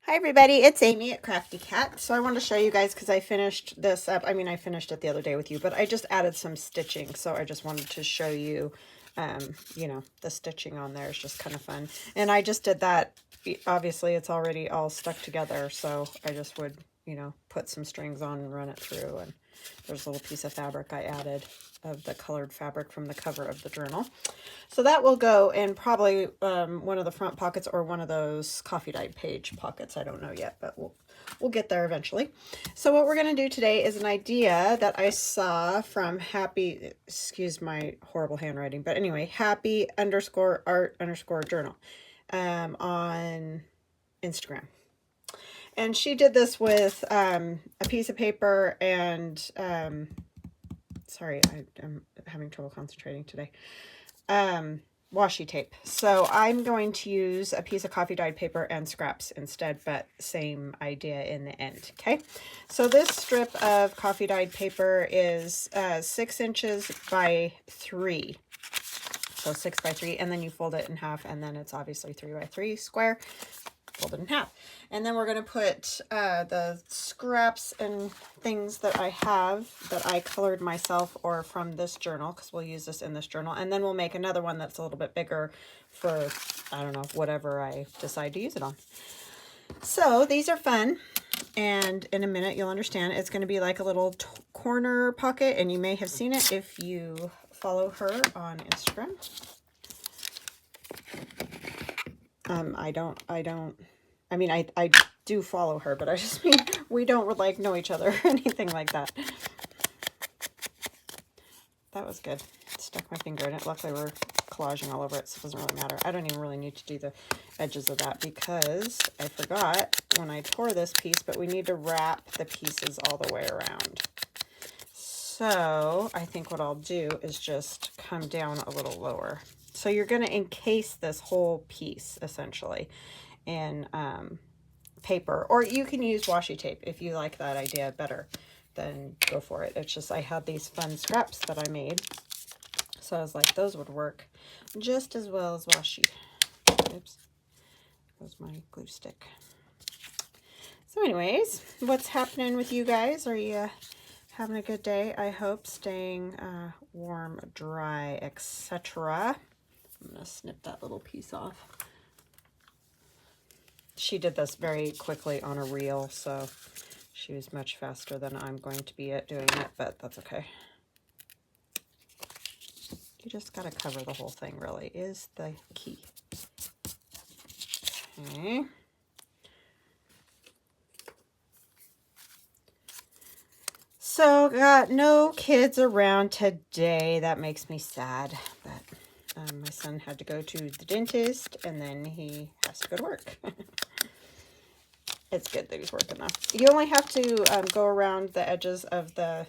Hi everybody, it's Amy at Crafty Cat. So I want to show you guys because I finished this up. I mean, I finished it the other day with you, but I just added some stitching. So I just wanted to show you, the stitching on there is just kind of fun. And I just did that. Obviously, it's already all stuck together. So I just would, put some strings on and run it through. And there's a little piece of fabric I added of the colored fabric from the cover of the journal. So that will go in probably one of the front pockets or one of those coffee dyed page pockets. I don't know yet, but we'll get there eventually. So what we're going to do today is an idea that I saw from Happy, excuse my horrible handwriting, but anyway, happy_art_journal on Instagram. And she did this with a piece of paper and, sorry, I'm having trouble concentrating today. Washi tape. So I'm going to use a piece of coffee dyed paper and scraps instead, but same idea in the end. Okay. So this strip of coffee dyed paper is 6 inches by 3. So 6 by 3, and then you fold it in half, and then it's obviously 3 by 3 square. Fold it in half. And then we're going to put the scraps and things that I have that I colored myself or from this journal, because we'll use this in this journal. And then we'll make another one that's a little bit bigger for, I don't know, whatever I decide to use it on. So these are fun. And in a minute, you'll understand. It's going to be like a little corner pocket. And you may have seen it if you follow her on Instagram. I do follow her, but I just mean we don't like know each other or anything like that. That was good. Stuck my finger in it. Luckily we're collaging all over it, so it doesn't really matter. I don't even really need to do the edges of that because I forgot when I tore this piece, but we need to wrap the pieces all the way around. So I think what I'll do is just come down a little lower. So you're going to encase this whole piece essentially in paper, or you can use washi tape if you like that idea better, then go for it. It's just I had these fun scraps that I made, so I was like those would work just as well as washi. Oops, there's my glue stick. So anyways, what's happening with you guys? Are you having a good day? I hope. Staying warm, dry, etc. I'm gonna snip that little piece off. She did this very quickly on a reel, so she was much faster than I'm going to be at doing it, but that's okay. You just got to cover the whole thing, really, is the key. Okay. So, got no kids around today. That makes me sad, but my son had to go to the dentist, and then he has to go to work. It's good that he's working though. You only have to go around the edges of the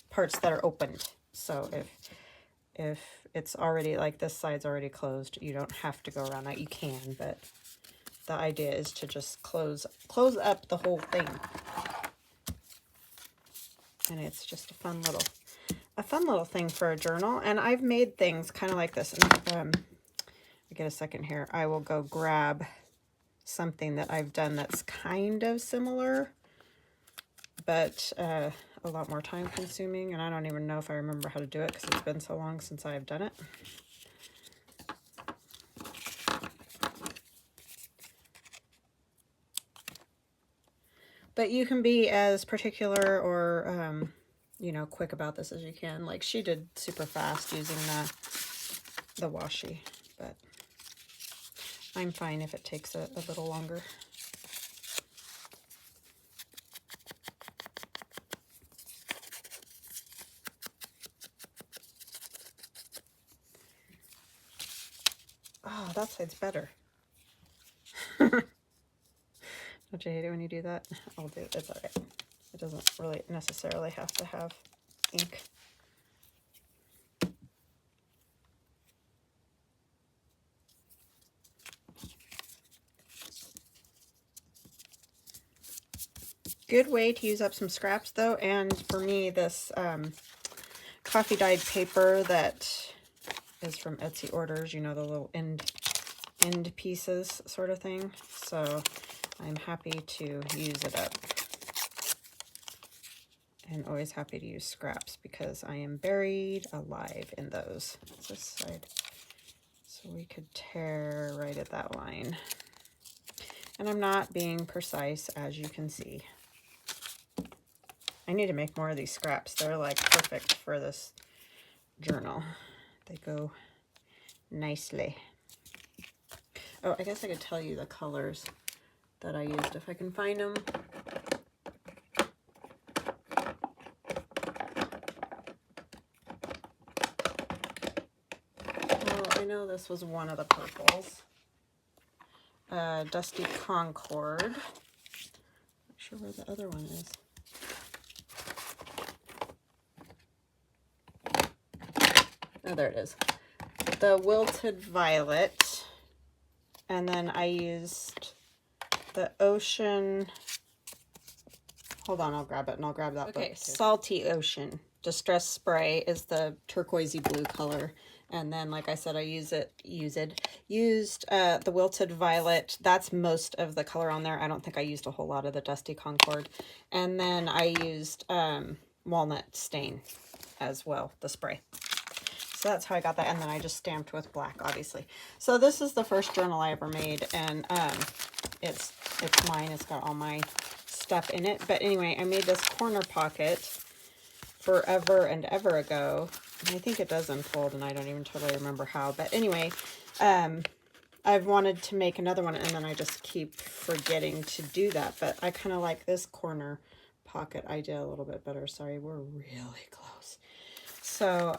parts that are opened. So if it's already like this side's already closed, you don't have to go around that. You can, but the idea is to just close up the whole thing. And it's just a fun little thing for a journal. And I've made things kind of like this. And I get a second here. I will go grab something that I've done that's kind of similar, but a lot more time consuming, and I don't even know if I remember how to do it because it's been so long since I've done it. But you can be as particular or quick about this as you can. Like she did super fast using the washi, but I'm fine if it takes a little longer. Oh, that side's better. Don't you hate it when you do that? I'll do it. It's all right. It doesn't really necessarily have to have ink. Good way to use up some scraps though, and for me this coffee dyed paper that is from Etsy orders, the little end pieces sort of thing. So I'm happy to use it up. And always happy to use scraps because I am buried alive in those. It's this side. So we could tear right at that line. And I'm not being precise, as you can see. I need to make more of these scraps. They're like perfect for this journal. They go nicely. Oh, I guess I could tell you the colors that I used if I can find them. Well, I know this was one of the purples. Dusty Concord. Not sure where the other one is. Oh, there it is. The Wilted Violet. And then I used the Ocean. Hold on, I'll grab it and I'll grab that book. Okay, Salty Ocean Distress Spray is the turquoisey blue color. And then, like I said, I used the Wilted Violet. That's most of the color on there. I don't think I used a whole lot of the Dusty Concord. And then I used Walnut Stain as well, the spray. So that's how I got that. And then I just stamped with black, obviously. So this is the first journal I ever made. And it's mine. It's got all my stuff in it. But anyway, I made this corner pocket forever and ever ago. I think it does unfold, and I don't even totally remember how. But anyway, I've wanted to make another one, and then I just keep forgetting to do that. But I kind of like this corner pocket idea a little bit better. Sorry, we're really close. So,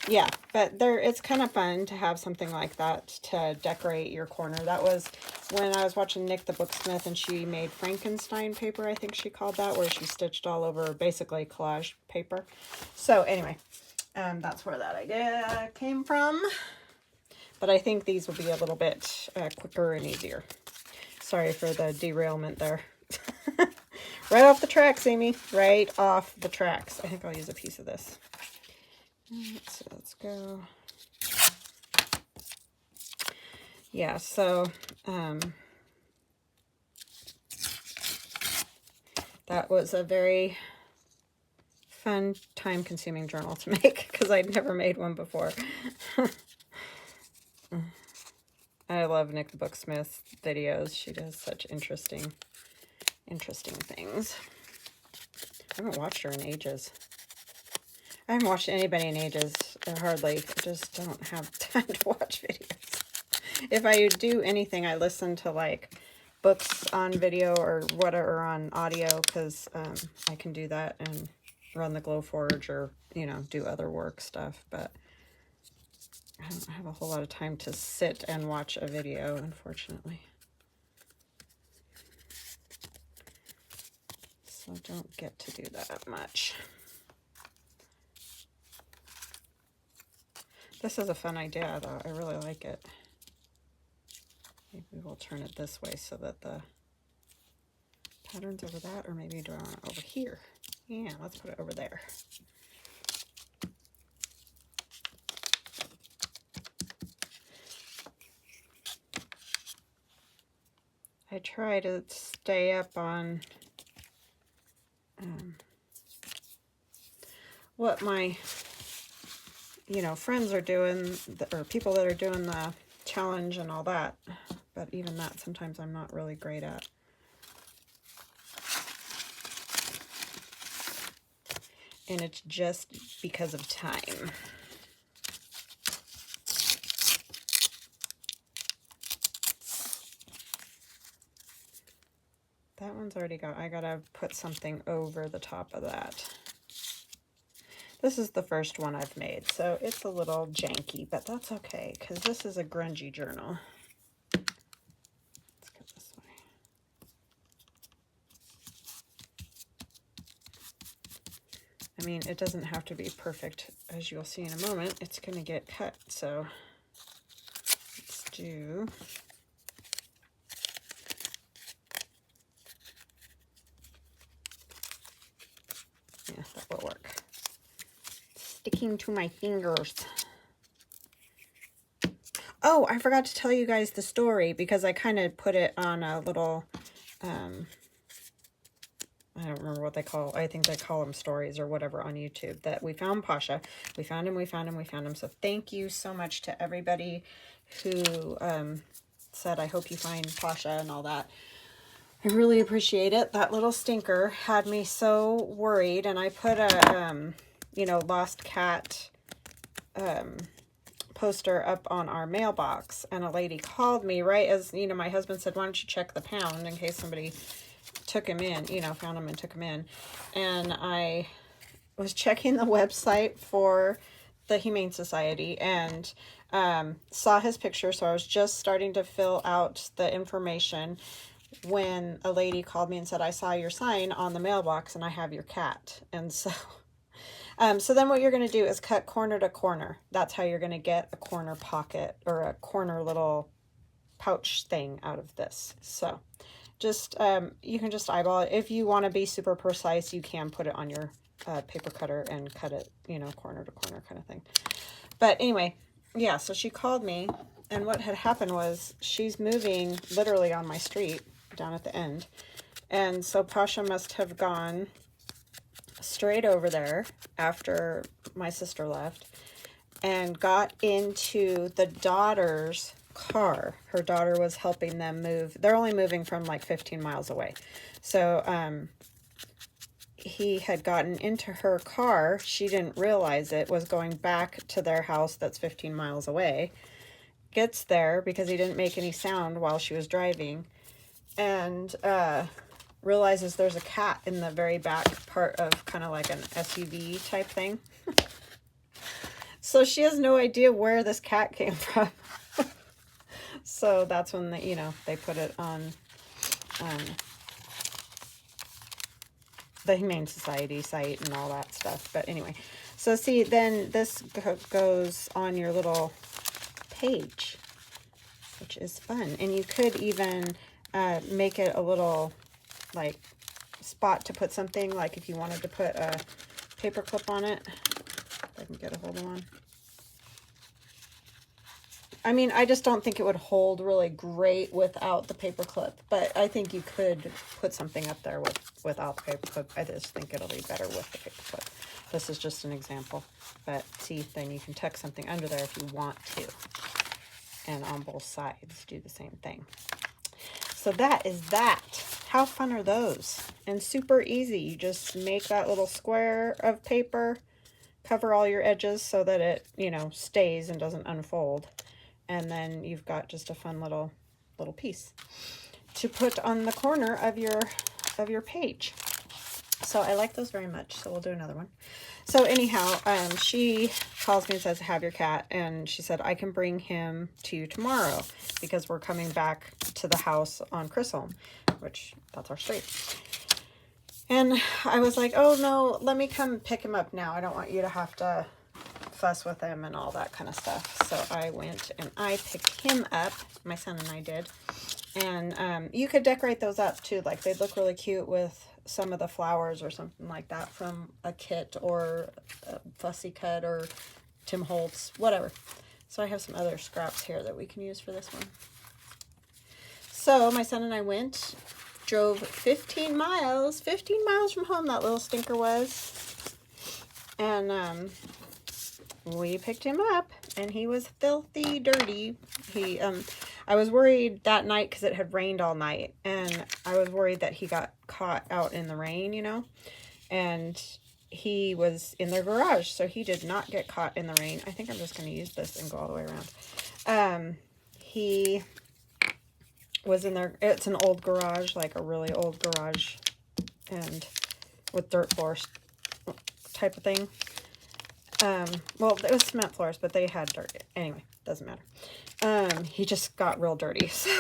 yeah, but it's kind of fun to have something like that to decorate your corner. That was when I was watching Nick the Booksmith, and she made Frankenstein paper, I think she called that, where she stitched all over basically collage paper. So anyway, that's where that idea came from. But I think these will be a little bit quicker and easier. Sorry for the derailment there. Right off the tracks, Amy. Right off the tracks. I think I'll use a piece of this. So let's go. Yeah, so that was a very fun, time-consuming journal to make because I'd never made one before. I love Nick the Booksmith's videos. She does such interesting things. I haven't watched her in ages. I haven't watched anybody in ages, hardly. I just don't have time to watch videos. If I do anything, I listen to like books on video or whatever on audio, because I can do that and run the Glowforge or, you know, do other work stuff. But I don't have a whole lot of time to sit and watch a video, unfortunately. So I don't get to do that much. This is a fun idea, though. I really like it. Maybe we'll turn it this way so that the pattern's over that, or maybe do I want it over here? Yeah, let's put it over there. I try to stay up on what my friends are doing, or people that are doing the challenge and all that, but even that sometimes I'm not really great at. And it's just because of time. That one's already got, I gotta put something over the top of that. This is the first one I've made, so it's a little janky, but that's okay, because this is a grungy journal. Let's go this way. I mean, it doesn't have to be perfect, as you'll see in a moment. It's going to get cut, so let's do... Yeah, that will work. Sticking to my fingers. Oh, I forgot to tell you guys the story, because I kind of put it on a little I don't remember what they call, I think they call them stories or whatever on YouTube, that we found Pasha. We found him, we found him, we found him. So thank you so much to everybody who said, I hope you find Pasha and all that. I really appreciate it. That little stinker had me so worried, and I put a, you know, lost cat poster up on our mailbox, and a lady called me right as, you know, my husband said, why don't you check the pound in case somebody took him in, you know, found him and took him in. And I was checking the website for the Humane Society and saw his picture. So I was just starting to fill out the information when a lady called me and said, I saw your sign on the mailbox and I have your cat. And so so then what you're going to do is cut corner to corner. That's how you're going to get a corner pocket or a corner little pouch thing out of this. So just, you can just eyeball it. If you want to be super precise, you can put it on your paper cutter and cut it, you know, corner to corner kind of thing. But anyway, yeah, so she called me, and what had happened was she's moving literally on my street down at the end. And so Pasha must have gone straight over there after my sister left and got into the daughter's car. Her daughter was helping them move. They're only moving from like 15 miles away. So he had gotten into her car. She didn't realize it, was going back to their house that's 15 miles away. Gets there because he didn't make any sound while she was driving, and realizes there's a cat in the very back part of kind of like an SUV type thing. So she has no idea where this cat came from. So that's when they, you know, they put it on the Humane Society site and all that stuff. But anyway, so see, then this goes on your little page, which is fun. And you could even make it a little like spot to put something, like if you wanted to put a paper clip on it. If I can get a hold of one. I mean, I just don't think it would hold really great without the paper clip, but I think you could put something up there without the paper clip. I just think it'll be better with the paper clip. This is just an example, but see, then you can tuck something under there if you want to, and on both sides do the same thing. So that is that. How fun are those? And super easy. You just make that little square of paper, cover all your edges so that it, you know, stays and doesn't unfold. And then you've got just a fun little piece to put on the corner of your page. So I like those very much. So we'll do another one. So anyhow, she calls me and says, have your cat. And she said, I can bring him to you tomorrow because we're coming back to the house on Chisholm, which that's our street. And I was like, oh no, let me come pick him up now. I don't want you to have to fuss with him and all that kind of stuff. So I went and I picked him up. My son and I did. And you could decorate those up too. Like they'd look really cute with some of the flowers or something like that from a kit or a Fussy Cut or Tim Holtz, whatever. So I have some other scraps here that we can use for this one. So my son and I went, drove 15 miles from home, that little stinker was. And we picked him up, and he was filthy dirty. I was worried that night because it had rained all night, and I was worried that he got caught out in the rain, you know, and he was in their garage, so he did not get caught in the rain. I think I'm just going to use this and go all the way around. He was in there. It's an old garage, like a really old garage, and with dirt floors type of thing. Well, it was cement floors, but they had dirt. Anyway, doesn't matter. He just got real dirty. So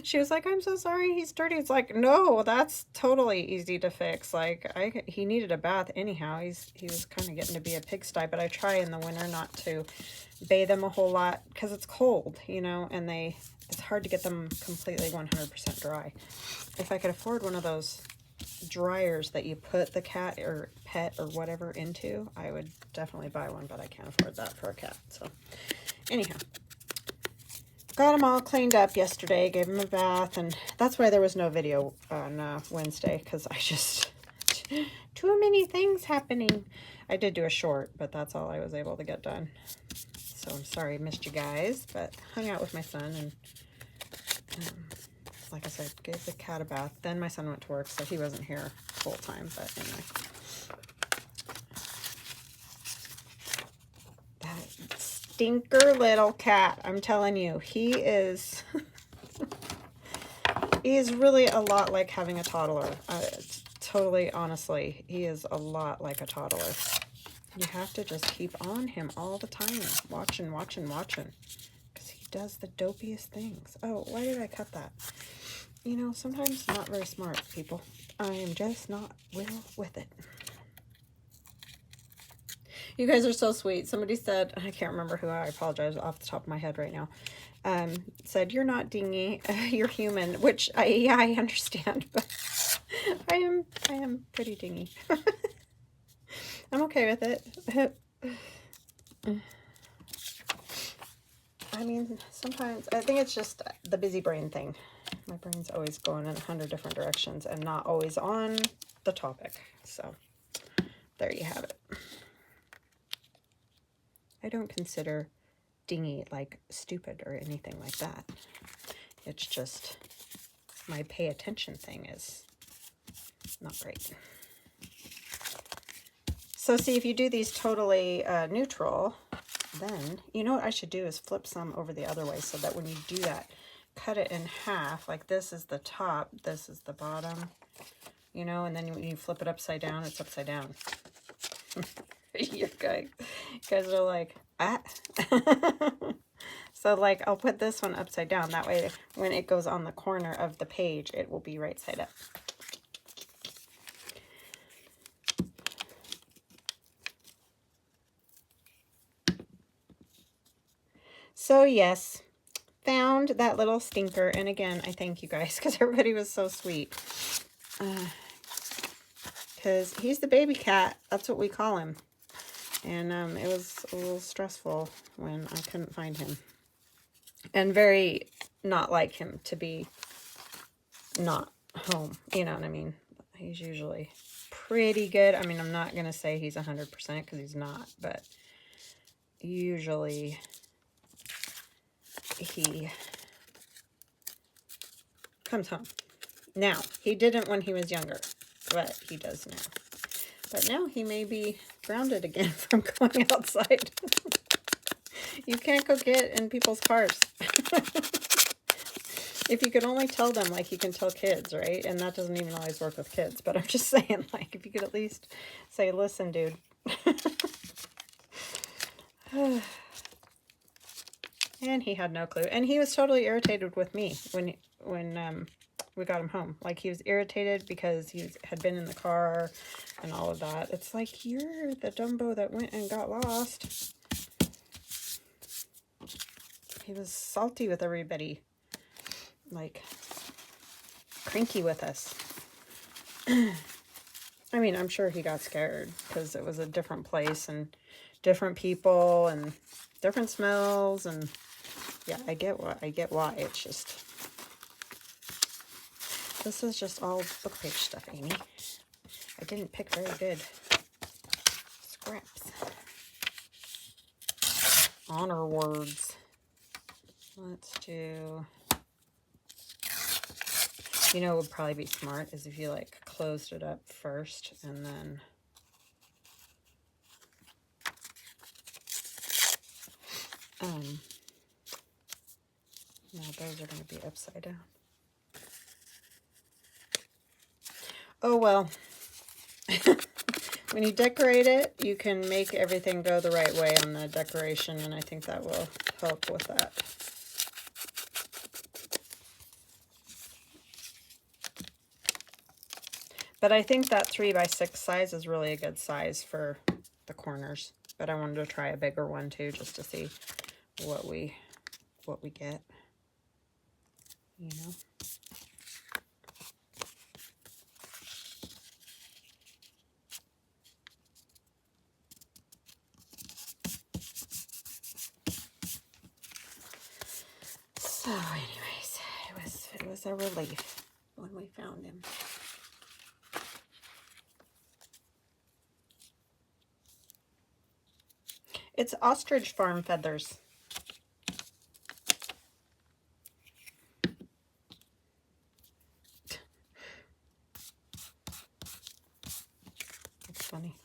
she was like, I'm so sorry, he's dirty. It's like, no, that's totally easy to fix. Like, he needed a bath anyhow. He was kind of getting to be a pigsty, but I try in the winter not to bathe them a whole lot because it's cold, you know, and it's hard to get them completely 100% dry. If I could afford one of those dryers that you put the cat or pet or whatever into, I would definitely buy one, but I can't afford that for a cat. So anyhow, got him all cleaned up yesterday, gave him a bath, and that's why there was no video on Wednesday, because I just, too many things happening. I did do a short, but that's all I was able to get done. So I'm sorry I missed you guys, but hung out with my son, and like I said, gave the cat a bath. Then my son went to work, so he wasn't here full time, but anyway. That stinker little cat, I'm telling you, he is he is really a lot like having a toddler. Totally, honestly, he is a lot like a toddler. You have to just keep on him all the time, watching, because he does the dopiest things. Oh, why did I cut that? You know, sometimes not very smart, people. I am just not well with it. You guys are so sweet. Somebody said, I can't remember who, I apologize off the top of my head right now, said, you're not dingy, you're human, which I understand, but I am pretty dingy. I'm okay with it. I mean, sometimes, I think it's just the busy brain thing. My brain's always going in 100 different directions and not always on the topic. So, there you have it. I don't consider dingy like stupid or anything like that. It's just my pay attention thing is not great. So see, if you do these totally neutral, then you know what I should do is flip some over the other way, so that when you do that, cut it in half. Like this is the top, this is the bottom, you know, and then when you flip it upside down, it's upside down. You guys are like, ah. So like, I'll put this one upside down. That way, when it goes on the corner of the page, it will be right side up. So yes, found that little stinker. And again, I thank you guys, because everybody was so sweet. Because he's the baby cat. That's what we call him. And it was a little stressful when I couldn't find him. And very not like him to be not home. You know what I mean? He's usually pretty good. I mean, I'm not going to say he's 100% because he's not. But usually he comes home. Now, he didn't when he was younger, but he does now. But now he may be grounded again from going outside. You can't go get in people's cars. If you could only tell them like you can tell kids, right? And that doesn't even always work with kids. But I'm just saying, like, if you could at least say, listen, dude. And he had no clue. And he was totally irritated with me when we got him home. Like, he was irritated because he had been in the car and all of that. It's like, you're the Dumbo that went and got lost. He was salty with everybody. Like, cranky with us. I mean, I'm sure he got scared because it was a different place and different people and different smells. And yeah, I get why. It's just, this is just all book page stuff, Amy. I didn't pick very good scraps. Honor words. Let's do, you know, what would probably be smart is if you like closed it up first and then no, those are going to be upside down. Oh well. When you decorate it, you can make everything go the right way on the decoration, and I think that will help with that. But I think that 3x6 size is really a good size for the corners. But I wanted to try a bigger one too, just to see what we get. You know. a relief when we found him. It's ostrich farm feathers. That's funny.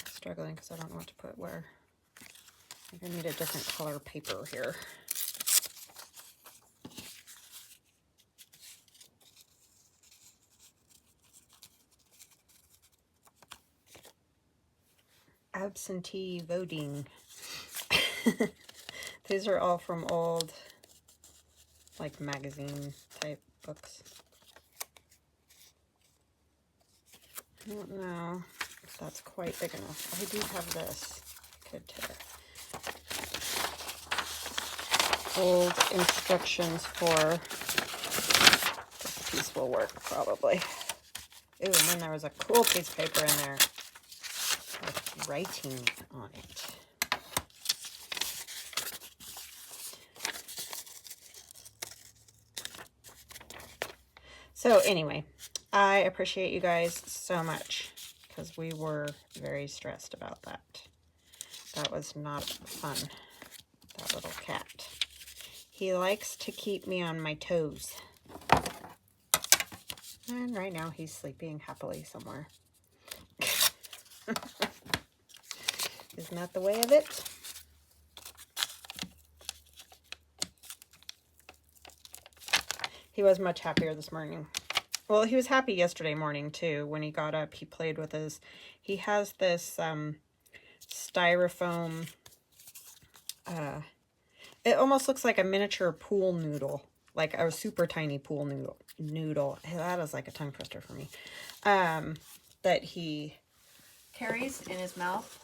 Struggling because I don't know what to put where. I think I need a different color paper here. Absentee voting. These are all from old, like, magazine type books. I don't know if that's quite big enough. I do have this. I could tear. Old instructions for this piece will work probably. Ooh, and then there was a cool piece of paper in there with writing on it. So anyway, I appreciate you guys so much because we were very stressed about that. That was not fun, that little cat. He likes to keep me on my toes. And right now he's sleeping happily somewhere. Isn't that the way of it? He was much happier this morning. Well, he was happy yesterday morning too. When he got up, he played with his, he has this styrofoam, it almost looks like a miniature pool noodle, like a super tiny pool noodle. That is like a tongue twister for me. That he carries in his mouth.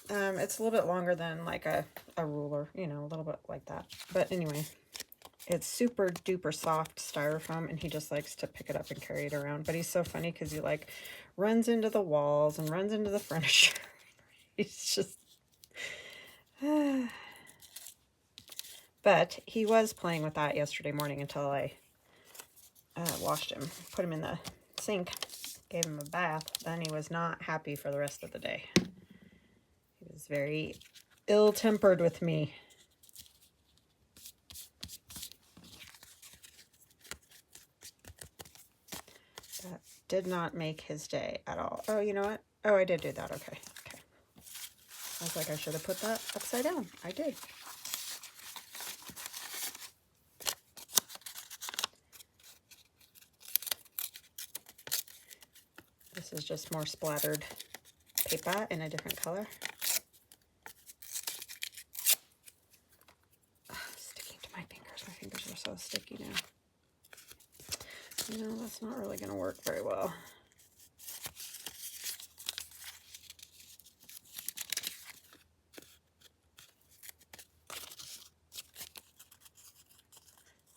It's a little bit longer than like a ruler, you know, a little bit like that. But anyway, it's super duper soft styrofoam, and he just likes to pick it up and carry it around. But he's so funny because he like runs into the walls and runs into the furniture. He's just... But he was playing with that yesterday morning until I washed him, put him in the sink, gave him a bath. Then he was not happy for the rest of the day. He was very ill-tempered with me. That did not make his day at all. Oh, you know what? Oh, I did do that. Okay. Okay. I was like, I should have put that upside down. I did. This is just more splattered paper in a different color. Sticking to my fingers. My fingers are so sticky now. You know, that's not really going to work very well.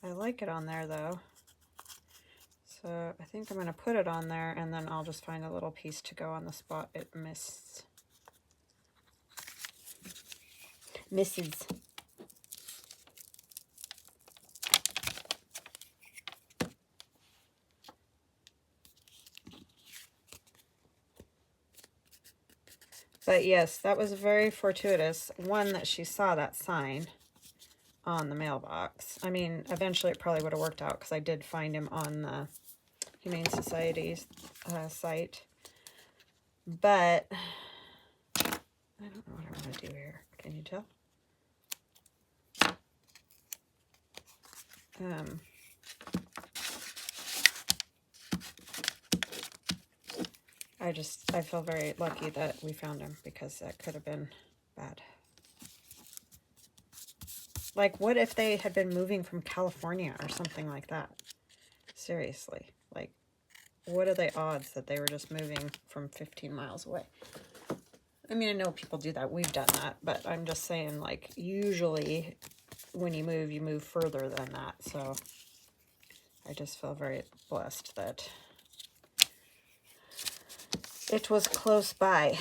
I like it on there though. So I think I'm going to put it on there, and then I'll just find a little piece to go on the spot it misses. But yes, that was very fortuitous. One, that she saw that sign on the mailbox. I mean, eventually it probably would have worked out because I did find him on the Humane Society's site. But I don't know what I want to do here. Can you tell? I feel very lucky that we found him, because that could have been bad. Like, what if they had been moving from California or something like that? Seriously. Like, what are the odds that they were just moving from 15 miles away? I mean, I know people do that. We've done that. But I'm just saying, like, usually when you move further than that. So I just feel very blessed that it was close by-ish.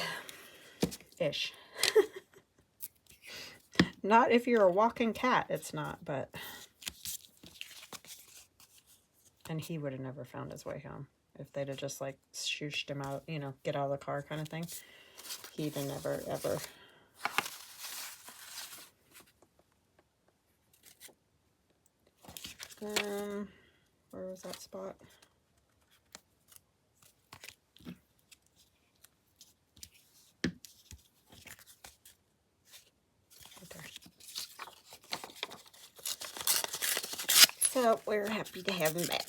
Not if you're a walking cat, it's not, but... And he would have never found his way home if they'd have just, like, shooshed him out, you know, get out of the car kind of thing. He'd have never, ever... Where was that spot? Okay. So we're happy to have him back.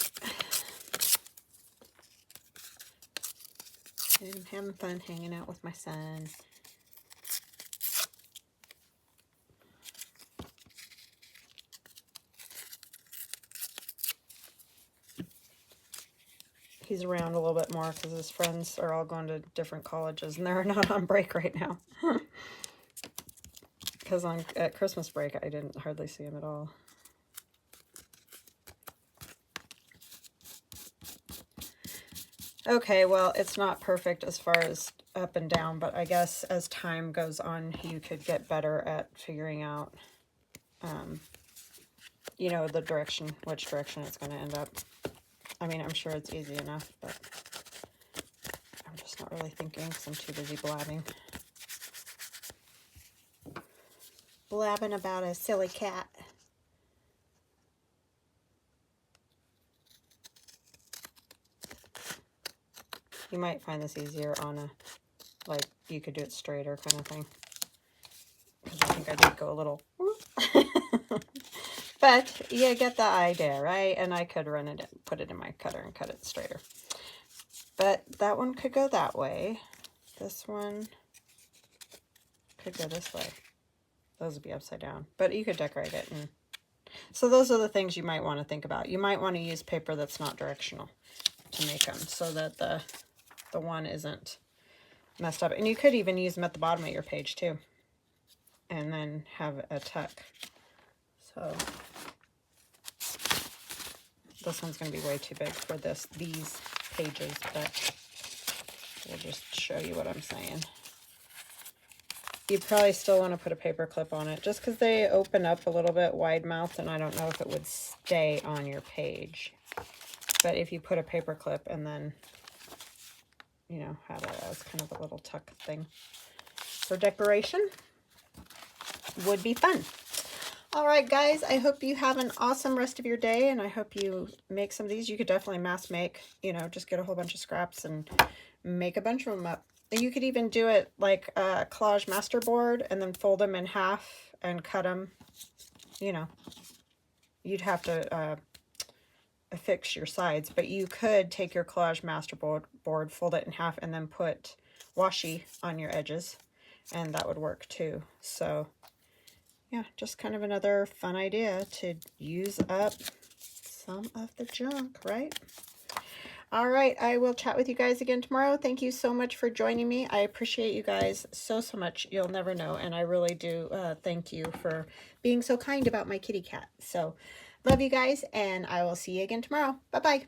And I'm having fun hanging out with my son. He's around a little bit more because his friends are all going to different colleges and they're not on break right now. Because at Christmas break, I didn't hardly see him at all. Okay, well, it's not perfect as far as up and down, but I guess as time goes on, you could get better at figuring out, you know, the direction, which direction it's going to end up. I mean, I'm sure it's easy enough, but I'm just not really thinking because I'm too busy blabbing. Blabbing about a silly cat. You might find this easier on a, like, you could do it straighter kind of thing. Because I think I did go a little... But you get the idea, right? And I could run it, put it in my cutter and cut it straighter. But that one could go that way. This one could go this way. Those would be upside down. But you could decorate it. And so those are the things you might want to think about. You might want to use paper that's not directional to make them so that the one isn't messed up. And you could even use them at the bottom of your page too. And then have a tuck. So this one's going to be way too big for these pages, but we'll just show you what I'm saying. You probably still want to put a paper clip on it just because they open up a little bit wide mouthed, and I don't know if it would stay on your page. But if you put a paper clip and then, you know, have it as kind of a little tuck thing for decoration, would be fun. All right, guys, I hope you have an awesome rest of your day, and I hope you make some of these. You could definitely mass make, you know, just get a whole bunch of scraps and make a bunch of them up. And you could even do it like a collage masterboard and then fold them in half and cut them, you know. You'd have to affix your sides, but you could take your collage masterboard, fold it in half, and then put washi on your edges, and that would work too. So yeah, just kind of another fun idea to use up some of the junk, right? All right, I will chat with you guys again tomorrow. Thank you so much for joining me. I appreciate you guys so much. You'll never know, and I really do thank you for being so kind about my kitty cat. So love you guys, and I will see you again tomorrow. Bye-bye.